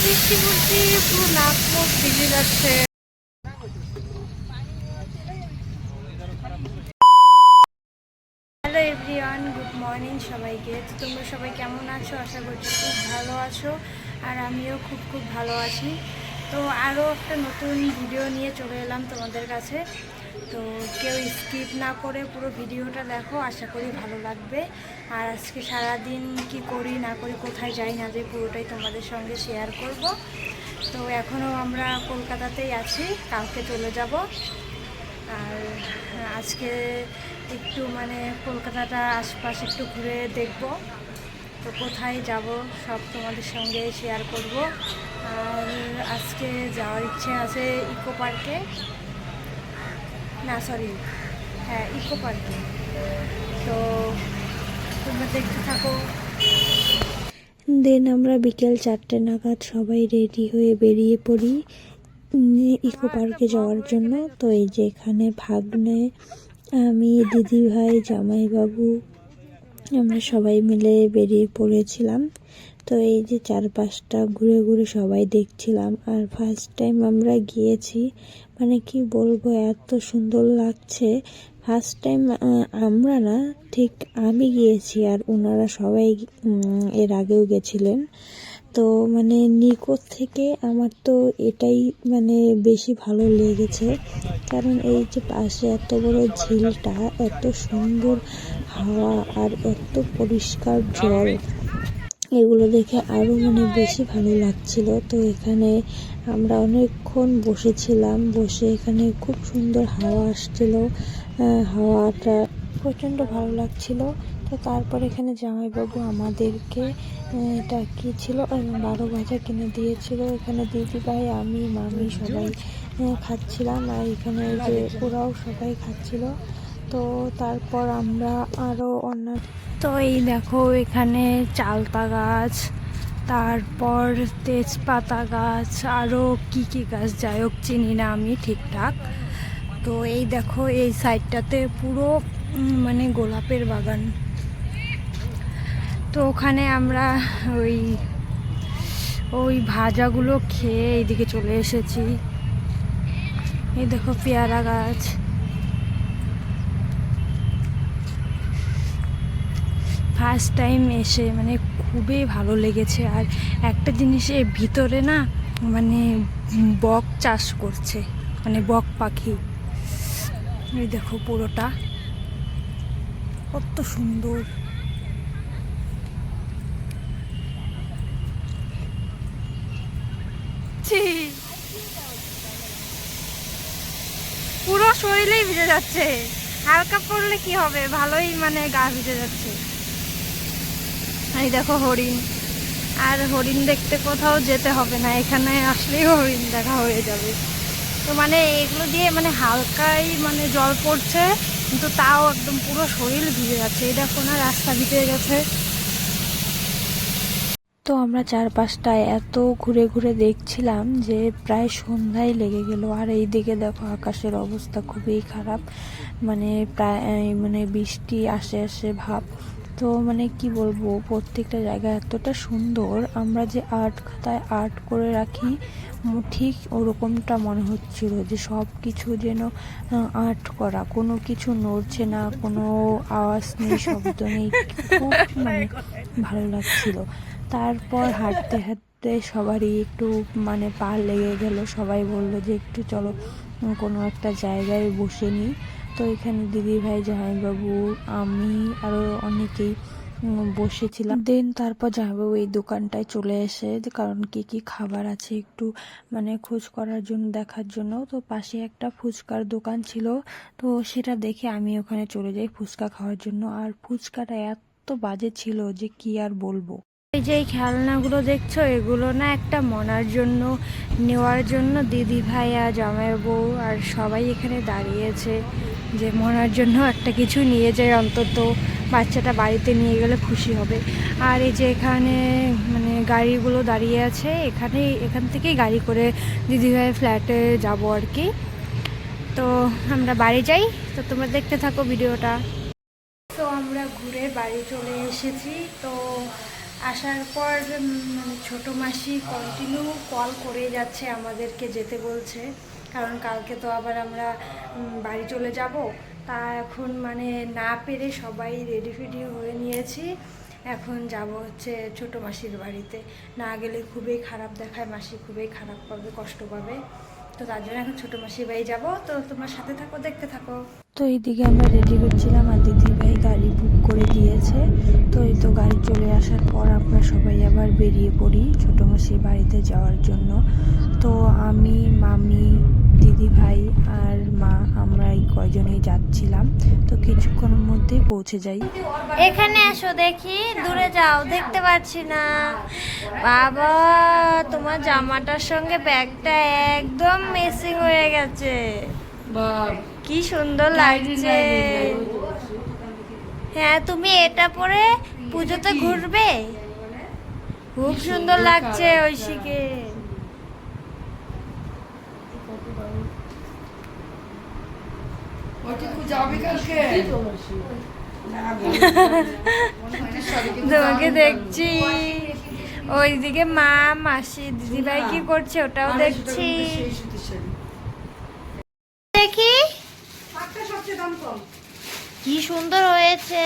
বৃষ্টি বৃষ্টি পুরো নাক মুখ ভিজে যাচ্ছে। হ্যালো এভরিওয়ান, গুড মর্নিং সবাইকে। তো তোমরা সবাই কেমন আছো? আশা করছি খুব ভালো আছো, আর আমিও খুব ভালো আছি। তো আরও একটা নতুন ভিডিও নিয়ে চলে এলাম তোমাদের কাছে। তো কেউ স্কিপ না করে পুরো ভিডিওটা দেখো, আশা করি ভালো লাগবে। আর আজকে সারাদিন কি করি না করি, কোথায় যাই না যাই, পুরোটাই তোমাদের সঙ্গে শেয়ার করব। তো এখনও আমরা কলকাতাতেই আছি, কালকে চলে যাব। আর আজকে একটু মানে কলকাতাটা আশপাশ একটু ঘুরে দেখব। তো কোথায় যাব সব তোমাদের সঙ্গে শেয়ার করব। আর আজকে যাওয়ার ইচ্ছে আছে ইকো পার্কে, না সরি, হ্যাঁ ইকো পার্কে। তো তোমরা দেখতে থাকো। দেন আমরা বিকেল 4টে নাগাদ সবাই রেডি হয়ে বেরিয়ে পড়ি ইকো পার্কে যাওয়ার জন্য। তো এই যে এখানে ভাগ্নে, আমি, দিদি ভাই, জামাইবাবু, আমরা সবাই মিলে বেরিয়ে পড়েছিলাম। তো এই যে চারপাশটা ঘুরে ঘুরে সবাই দেখছিলাম। আর ফার্স্ট টাইম আমরা গিয়েছি, মানে কি বলবো, এত সুন্দর লাগছে। ফার্স্ট টাইম আমরা না, ঠিক আমি গিয়েছি, আর ওনারা সবাই এর আগেও গেছিলেন। তো মানে নিকট থেকে আমার তো এটাই মানে বেশি ভালো লেগেছে, কারণ এই যে পাশে এত বড় ঝিলটা, এত সুন্দর হাওয়া আর এত পরিষ্কার জল, এগুলো দেখে আরও মানে বেশি ভালো লাগছিল। তো এখানে আমরা অনেকক্ষণ বসেছিলাম, বসে এখানে খুব সুন্দর হাওয়া আসছিল, হাওয়াটা প্রচণ্ড ভালো লাগছিল। তো তারপর এখানে জামাইবাবু আমাদেরকে এটা কী ছিল, 12 ভাজা কিনে দিয়েছিল। এখানে দিদিভাই, আমি, মামি সবাই খাচ্ছিলাম, আর এখানে যে ওরাও সবাই খাচ্ছিল। তো তারপর আমরা আরও তো এই দেখো এখানে চালতা গাছ, তারপর তেজপাতা গাছ, আরও কি গাছ, যাই হোক চিনি না আমি ঠিকঠাক। তো এই দেখো এই সাইডটাতে পুরো মানে গোলাপের বাগান। তো ওখানে আমরা ওই ভাজাগুলো খেয়ে এইদিকে চলে এসেছি। এই দেখো পেয়ারা গাছ। ফার্স্ট টাইম এসে মানে খুবই ভালো লেগেছে। আর একটা জিনিসের ভিতরে না, মানে বক চাষ করছে, মানে বক পাখি। এই দেখো পুরোটা কত সুন্দর। পুরো শরীরেই ভিজে যাচ্ছে, হালকা পড়লে কি হবে, ভালোই মানে গা ভিজে যাচ্ছে। এই দেখো হরিণ, আর হরিণ দেখতে কোথাও যেতে হবে না, এখানে আসলেই হরিণ দেখা হয়ে যাবে। তো মানে এগুলো দিয়ে মানে হালকাই মানে জল পড়ছে, কিন্তু তাও একদম পুরো শরীর ভিজে যাচ্ছে। এই দেখো না, রাস্তা ভিজে গেছে। তো আমরা চারপাশটায় এত ঘুরে ঘুরে দেখছিলাম যে প্রায় সন্ধ্যায় লেগে গেল। আর এই দিকে দেখো আকাশের অবস্থা খুবই খারাপ, মানে প্রায় মানে বৃষ্টি আসে আসে ভাব। তো মানে কি বলবো, প্রত্যেকটা জায়গা এতটা সুন্দর, আমরা যে আর্ট খাতায় আর্ট করে রাখি ঠিক ওরকমটা মনে হচ্ছিল, যে সব কিছু যেন আর্ট করা, কোনো কিছু নড়ছে না, কোনো আওয়াজ নেই, শব্দ নেই, খুব মানে ভালো লাগছিল। তারপর হাঁটতে হাঁটতে সবারই একটু মানে পা লেগে গেল, সবাই বললো যে একটু চলো কোনো একটা জায়গায় বসে নিই। তো এখানে দিদিভাই, জামাইবাবু, আমি আরও অনেকেই বসেছিলাম। দেন তারপর জামাইবাবু এই দোকানটায় চলে এসে, কারণ কি খাবার আছে একটু মানে খোঁজ করার জন্য, দেখার জন্য। তো পাশে একটা ফুচকার দোকান ছিল, তো সেটা দেখে আমি ওখানে চলে যাই ফুচকা খাওয়ার জন্য। আর ফুচকাটা এত বাজে ছিল যে কি আর বলবো। এই যে এই খেলনাগুলো দেখছো, এগুলো না একটা মনার জন্য নেওয়ার জন্য দিদি ভাই আর জামাইবাবু আর সবাই এখানে দাঁড়িয়েছে, যে মনার জন্য একটা কিছু নিয়ে যায়, অন্তত বাচ্চাটা বাড়িতে নিয়ে গেলে খুশি হবে। আর এই যে এখানে মানে গাড়িগুলো দাঁড়িয়ে আছে, এখান থেকেই গাড়ি করে দিদিভাই ফ্ল্যাটে যাব আর কি। তো আমরা বাড়ি যাই, তো তোমরা দেখতে থাকো ভিডিওটা। তো আমরা ঘুরে বাড়ি চলে এসেছি। তো আসার পর মানে ছোটো মাসি কন্টিনিউ কল করে যাচ্ছে, আমাদেরকে যেতে বলছে, কারণ কালকে তো আবার আমরা বাড়ি চলে যাব। তা এখন মানে না পেরে সবাই রেডি ফেডি হয়ে নিয়েছি, এখন যাব হচ্ছে ছোটো মাসির বাড়িতে। না গেলে খুবই খারাপ দেখায়, মাসি খুবই খারাপ পাবে, কষ্ট পাবে। তো তার জন্য এখন ছোটো মাসির বাড়ি যাবো। তো তোমার সাথে থাকো, দেখতে থাকো। তো এইদিকে আমরা রেডি হচ্ছিলাম আর দিদি ভাই গাড়ি বুক করে দিয়েছে। তো এই তো গাড়ি চলে আসার পর আমরা সবাই আবার বেরিয়ে পড়ি ছোটো মাসির বাড়িতে যাওয়ার জন্য। তো আমি, মামি, দিদি ভাই আর মা, আমরা এই কয়জনেই যাচ্ছিলাম। তো কিছুক্ষণের মধ্যেই পৌঁছে যাই। এখানে এসো, দেখি, দূরে যাও, দেখতে পাচ্ছি না। বাবা, তোমার জামাটার সঙ্গে ব্যাগটা একদম মেসিং হয়ে গেছে। কি সুন্দর লাগছে। হ্যাঁ, তুমি এটা পরে পুজোতে ঘুরবে, খুব সুন্দর লাগছে ঐশীকে। তোমাকে দেখছি, ওইদিকে মা, মাসি, দিদিভাই কি করছে ওটাও দেখছি। দেখি কি সুন্দর হয়েছে।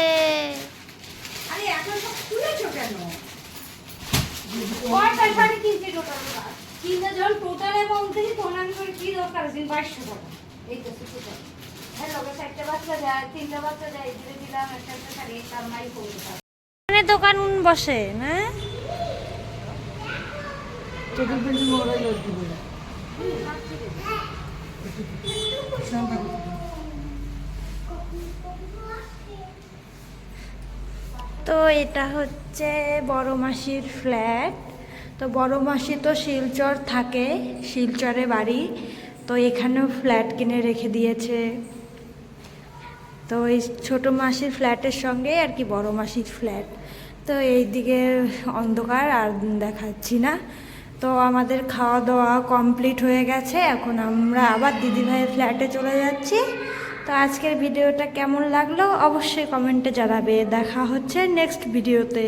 এখানে দোকান বসে না? তো এটা হচ্ছে বড় মাসির ফ্ল্যাট। তো বড় মাসি তো শিলচর থাকে, শিলচরে বাড়ি, তো এখানেও ফ্ল্যাট কিনে রেখে দিয়েছে। তো এই ছোটো মাসির ফ্ল্যাটের সঙ্গে আর কি বড় মাসির ফ্ল্যাট। তো এই দিকে অন্ধকার আর দেখাচ্ছি না। তো আমাদের খাওয়া দাওয়া কমপ্লিট হয়ে গেছে, এখন আমরা আবার দিদিভাইয়ের ফ্ল্যাটে চলে যাচ্ছি। তো আজকের ভিডিওটা কেমন লাগলো অবশ্যই কমেন্টে জানাবে। দেখা হচ্ছে নেক্সট ভিডিওতে।